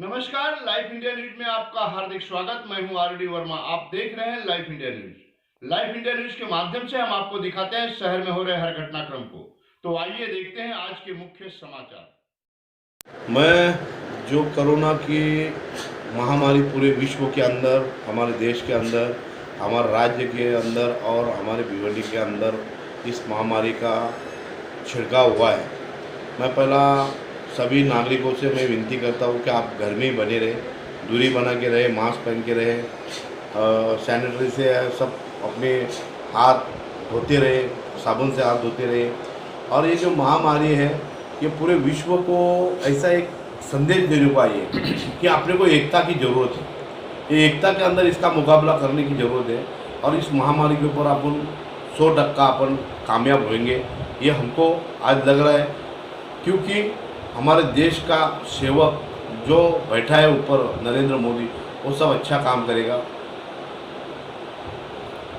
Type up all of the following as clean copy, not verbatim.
नमस्कार, life India news में आपका हार्दिक स्वागत। मैं हूं आरडी वर्मा। आप देख रहे हैं life India news. Life India news के माध्यम से हम आपको दिखाते हैं शहर में हो रहे हर घटनाक्रम को। तो आइए देखते हैं आज के मुख्य समाचार। मैं जो कोरोना की महामारी पूरे विश्व के अंदर, हमारे देश के अंदर, हमारे राज्य के अंदर और हमारे भिवंडी के अंदर इस महामारी का छिड़काव हुआ है, मैं पहला सभी नागरिकों से मैं विनती करता हूँ कि आप घर में ही बने रहे, दूरी बना के रहे, मास्क पहन के रहे, सैनिटरी से सब अपने हाथ धोते रहे, साबुन से हाथ धोते रहे। और ये जो महामारी है ये पूरे विश्व को ऐसा एक संदेश देने को आई है कि अपने को एकता की ज़रूरत है। ये एकता के अंदर इसका मुकाबला करने की ज़रूरत है और इस महामारी के ऊपर अपन 100% अपन कामयाब होंगे, ये हमको आज लग रहा है। क्योंकि हमारे देश का सेवक जो बैठा है ऊपर, नरेंद्र मोदी, वो सब अच्छा काम करेगा।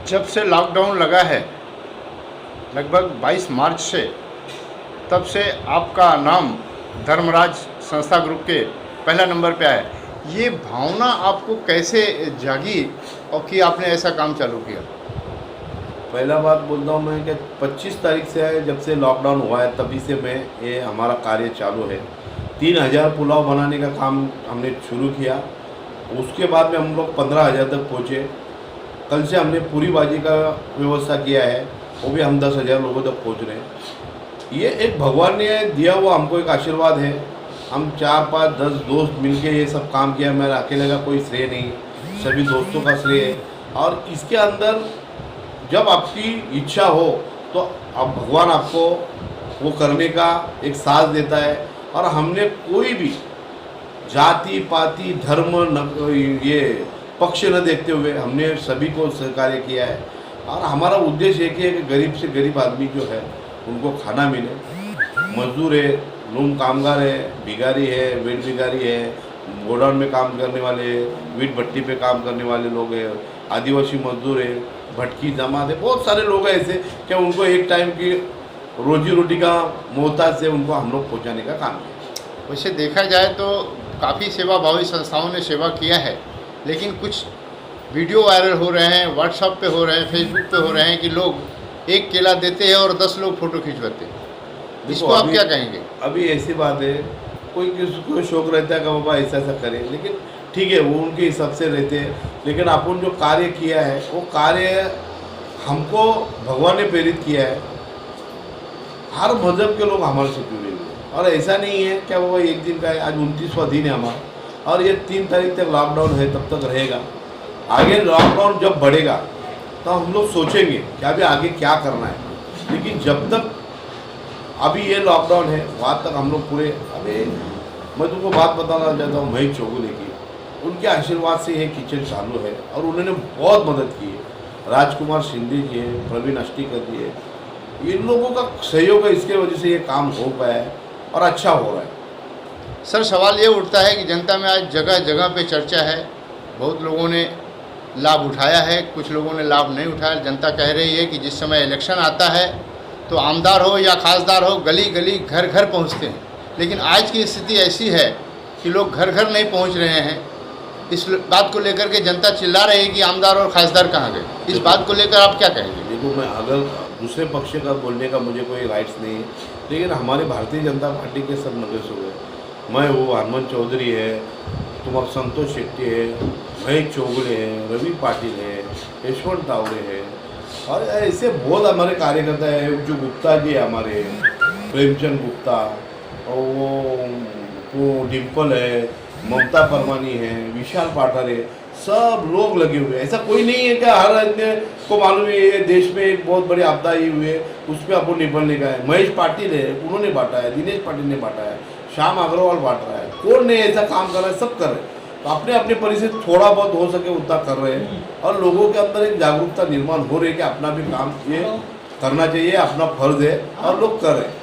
जब से लॉकडाउन लगा है लगभग 22 मार्च से, तब से आपका नाम धर्मराज संस्था ग्रुप के पहला नंबर पे आया। ये भावना आपको कैसे जागी और कि आपने ऐसा काम चालू किया? पहला बात बोलता हूँ मैं कि 25 तारीख से है, जब से लॉकडाउन हुआ है तभी से मैं ये हमारा कार्य चालू है। 3000 पुलाव बनाने का काम हमने शुरू किया, उसके बाद में हम लोग 15,000 तक पहुँचे। कल से हमने पूरी बाजी का व्यवस्था किया है, वो भी हम 10,000 लोगों तक पहुँच रहे हैं। ये एक भगवान ने दिया हुआ हमको एक आशीर्वाद है। हम 4, 5, 10 दोस्त मिलके ये सब काम किया। मेरा अकेले का कोई श्रेय नहीं, सभी दोस्तों का श्रेय है। और इसके अंदर जब आपकी इच्छा हो तो अब भगवान आपको वो करने का एक साथ देता है। और हमने कोई भी जाति पाति धर्म ये पक्ष न देखते हुए हमने सभी को सहकार्य किया है। और हमारा उद्देश्य एक ही है कि गरीब से गरीब आदमी जो है उनको खाना मिले। मजदूर है, लूम कामगार है, भिखारी है, वेट भिखारी है, गोडाउन में काम करने वाले, वीट भट्टी पे काम करने वाले लोग हैं, आदिवासी मजदूर है, भटकी जमात है, बहुत सारे लोग हैं ऐसे कि उनको एक टाइम की रोजी रोटी का मोहताज से उनको हम लोग पहुँचाने का काम किया। वैसे देखा जाए तो काफ़ी सेवाभावी संस्थाओं ने सेवा किया है, लेकिन कुछ वीडियो वायरल हो रहे हैं, व्हाट्सएप पे हो रहे हैं, फेसबुक पे हो रहे हैं कि लोग एक केला देते हैं और 10 लोग फ़ोटो खिंचवाते हैं। इसको आप क्या कहेंगे? अभी ऐसी बात है, कोई किसी को शौक रहता है कि बाबा ऐसा ऐसा करें, लेकिन ठीक है वो उनके हिसाब से रहते हैं। लेकिन अपन जो कार्य किया है वो कार्य हमको भगवान ने प्रेरित किया है। हर मजहब के लोग हमारे से जुड़े हुए हैं और ऐसा नहीं है कि वो एक दिन का है। आज 29वां दिन है हमारा और ये 3 तारीख तक लॉकडाउन है, तब तक रहेगा। आगे लॉकडाउन जब बढ़ेगा तो हम लोग सोचेंगे कि अभी आगे क्या करना है। लेकिन जब तक अभी ये लॉकडाउन है वहाँ तक हम लोग पूरे, अभी मैं तुमको बात बताना चाहता हूँ, महेश चौगुले की, उनके आशीर्वाद से ये किचन चालू है और उन्होंने बहुत मदद की है। राजकुमार शिंदे जी है, प्रवीण अष्टीकर जी है, इन लोगों का सहयोग है, इसके वजह से ये काम हो पाया है और अच्छा हो रहा है। सर, सवाल ये उठता है कि जनता में आज जगह जगह पे चर्चा है, बहुत लोगों ने लाभ उठाया है, कुछ लोगों ने लाभ नहीं उठाया। जनता कह रही है कि जिस समय इलेक्शन आता है तो आमदार हो या खासदार हो, गली गली घर घर पहुंचते हैं, लेकिन आज की स्थिति ऐसी है कि लोग घर घर नहीं पहुंच रहे हैं। इस बात को लेकर के जनता चिल्ला रही है कि आमदार और खासदार कहाँ गए। इस बात को लेकर आप क्या कहेंगे? देखो, मैं अगर दूसरे पक्ष का बोलने का मुझे कोई राइट्स नहीं है, लेकिन हमारी भारतीय जनता पार्टी के सब नगरसेवक हुए, मैं वो हनुमान चौधरी है, तुम्हारा संतोष शेट्टी है, महेश चौगुले है, रवि पाटिल है, यशवंत तावड़े है और ऐसे बहुत हमारे कार्यकर्ता है। जो गुप्ता जी है हमारे, प्रेमचंद गुप्ता, और वो डिम्पल है, ममता परमानी है, विशाल पाठर है, सब लोग लगे हुए हैं। ऐसा कोई नहीं है कि हर आदमी को मालूम है ये देश में एक बहुत बड़ी आपदा आई हुई है, उस पर आपको निपटने का है। महेश पाटिल है, उन्होंने बांटा है, दिनेश पाटिल ने बांटा है, श्याम अग्रवाल बांट रहा है, कौन ने ऐसा काम कर रहा है, सब कर रहे हैं। तो अपने अपने परिस्थिति थोड़ा बहुत हो सके उतना कर रहे हैं और लोगों के अंदर एक जागरूकता निर्माण हो रही है कि अपना भी काम ये करना चाहिए, अपना फर्ज है और लोग कर रहे हैं।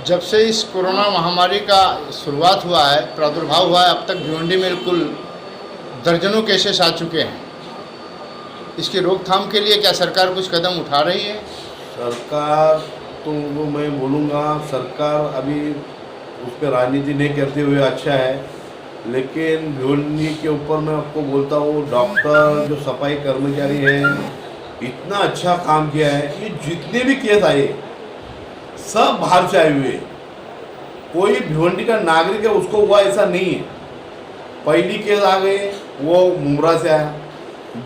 जब से इस कोरोना महामारी का शुरुआत हुआ है, प्रादुर्भाव हुआ है, अब तक भिवंडी में कुल दर्जनों केसेस आ चुके हैं। इसकी रोकथाम के लिए क्या सरकार कुछ कदम उठा रही है? सरकार तो वो मैं बोलूँगा, सरकार अभी उस पर राजनीति नहीं करते हुए अच्छा है। लेकिन भिवंडी के ऊपर मैं आपको बोलता हूँ, डॉक्टर जो सफाई कर्मचारी हैं इतना अच्छा काम किया है। ये जितने भी केस आए सब बाहर से आए हुए, कोई भिवंडी का नागरिक है उसको हुआ ऐसा नहीं है। पहली केस आ गई वो मुमरा से आया,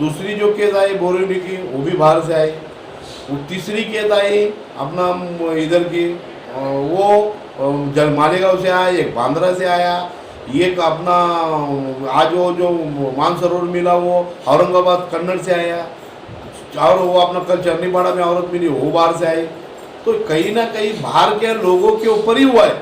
दूसरी जो केस आई बोरीवली की वो भी बाहर से आई, वो तीसरी केस आई अपना इधर की वो मालेगांव से आया, एक बांद्रा से आया, एक अपना आज वो जो मानसरोवर मिला वो औरंगाबाद कन्नड़ से आया, और वो अपना कल चरनीपाड़ा में औरत मिली वो बाहर से आई। तो कहीं ना कहीं बाहर के लोगों के ऊपर ही हुआ है,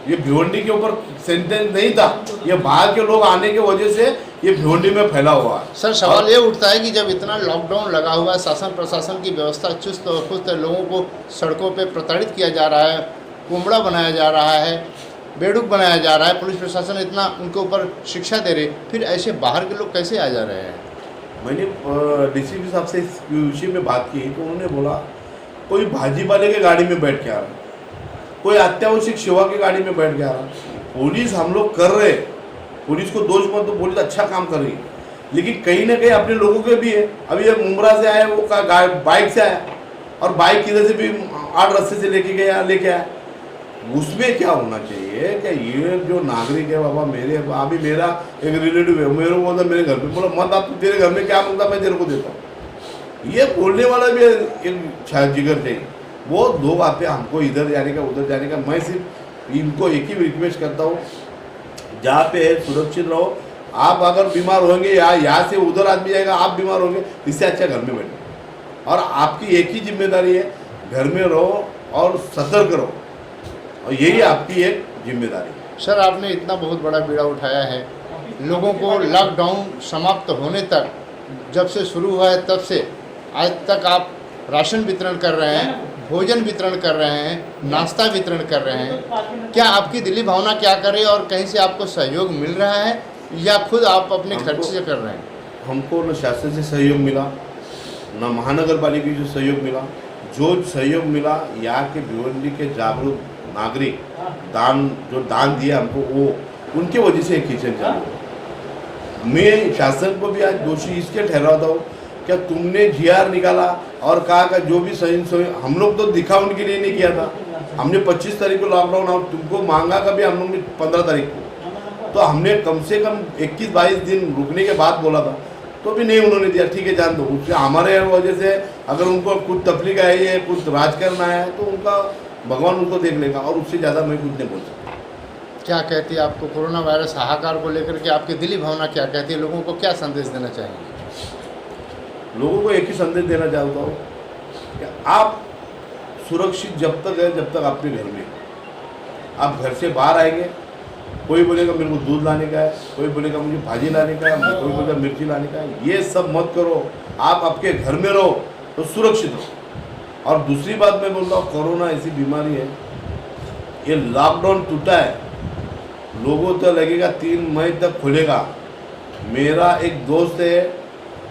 ये भिवंडी के ऊपर सेंटेंस नहीं था, ये बाहर के लोग आने की वजह से ये भिवंडी में फैला हुआ है। सर सवाल ये उठता है कि जब इतना लॉकडाउन लगा हुआ है, शासन प्रशासन की व्यवस्था चुस्त और फुस्त है, लोगों को सड़कों पे प्रताड़ित किया जा रहा है, कुमड़ा बनाया जा रहा है, बेवकूफ़ बनाया जा रहा है, पुलिस प्रशासन इतना उनके ऊपर शिक्षा दे रही, फिर ऐसे बाहर के लोग कैसे आ जा रहे हैं? मैंने डीसीपी साहब से इस विषय में बात की तो उन्होंने बोला कोई भाजी वाले के गाड़ी में बैठ के आ रहा, कोई अत्यावश्यक सेवा की गाड़ी में बैठ के आ रहा। पुलिस हम लोग कर रहे, पुलिस को दोष मत दो, पुलिस अच्छा काम कर रही है, लेकिन कहीं ना कहीं अपने लोगों के भी है। अभी ये मुमरा से आया वो बाइक से आया, और बाइक किधर से भी 8 रास्ते से लेके आया, उसमें क्या होना चाहिए कि ये जो नागरिक है बाबा, मेरे अभी मेरा एक रिलेटिव है, मेरे को बोलता मेरे घर पे, बोला मत आप तेरे घर में क्या मांगता मैं तेरे को देता हूँ। ये बोलने वाला भी एक जिगर चाहिए। वो लोग आते हैं हमको इधर जाने का उधर जाने का, मैं सिर्फ इनको एक ही रिक्वेस्ट करता हूँ, जहाँ पे है सुरक्षित रहो। आप अगर बीमार होंगे या यहाँ से उधर आदमी जाएगा, आप बीमार होंगे, इससे अच्छा घर में बैठो। और आपकी एक ही जिम्मेदारी है, घर में रहो और सतर्क रहो, और यही आपकी एक जिम्मेदारी है। सर आपने इतना बहुत बड़ा बीड़ा उठाया है, लोगों को लॉकडाउन समाप्त होने तक, जब से शुरू हुआ है तब से आज तक आप राशन वितरण कर रहे हैं, भोजन वितरण कर रहे हैं, नाश्ता वितरण कर रहे हैं। क्या आपकी दिली भावना क्या करे, और कहीं से आपको सहयोग मिल रहा है या खुद आप अपने खर्च से कर रहे हैं? हमको न शासन से सहयोग मिला, न महानगर पालिका से सहयोग मिला। जो सहयोग मिला यहाँ के भिवंडी के जागरूक नागरिक जो दान दिया हमको, वो उनके वजह से किचन चालू हुआ। मैं शासन को भी आज दोषी इसके ठहराता हूँ, क्या तुमने GR निकाला और कहा का जो भी सही हम लोग तो दिखाने के लिए नहीं किया था। हमने 25 तारीख को लॉकडाउन और तुमको मांगा कभी हम लोग ने 15 तारीख को, तो हमने कम से कम 21-22 दिन रुकने के बाद बोला था, तो भी नहीं उन्होंने दिया। ठीक है जान दो, उससे हमारे वजह से अगर उनको कुछ तकलीफ आई है, कुछ राजकारण आया है, तो उनका भगवान उनको देख लेगा, और उससे ज़्यादा मैं कुछ नहीं बोल सकता। क्या कहती है आपको कोरोना वायरस हाहाकार को लेकर के आपकी दिली भावना क्या कहती है? लोगों को क्या संदेश देना चाहेंगे? लोगों को एक ही संदेश देना चाहता हूँ कि आप सुरक्षित जब तक है, जब तक अपने घर में। आप घर से बाहर आएंगे, कोई बोलेगा मेरे को दूध लाने का है, कोई बोलेगा मुझे भाजी लाने का है, कोई बोलेगा मिर्ची लाने का है। ये सब मत करो, आप आपके घर में रहो तो सुरक्षित रहो। और दूसरी बात मैं बोल रहा हूँ, कोरोना ऐसी बीमारी है, ये लॉकडाउन टूटा है, लोगों तो लगेगा 3 मई तक खुलेगा। मेरा एक दोस्त है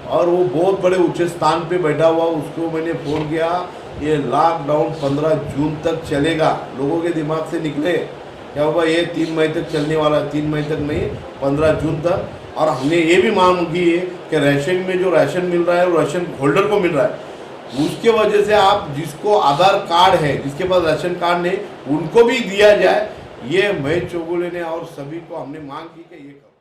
और वो बहुत बड़े ऊंचे स्थान पे बैठा हुआ, उसको मैंने फ़ोन किया, ये लॉकडाउन 15 जून तक चलेगा। लोगों के दिमाग से निकले क्या बाबा ये 3 मई तक चलने वाला है, 3 मई तक नहीं 15 जून तक। और हमने ये भी मांग की है कि राशन में जो राशन मिल रहा है वो राशन होल्डर को मिल रहा है, उसके वजह से आप जिसको आधार कार्ड है, जिसके पास राशन कार्ड नहीं, उनको भी दिया जाए। ये महेश चौगुले ने और सभी को हमने मांग की कि ये करो।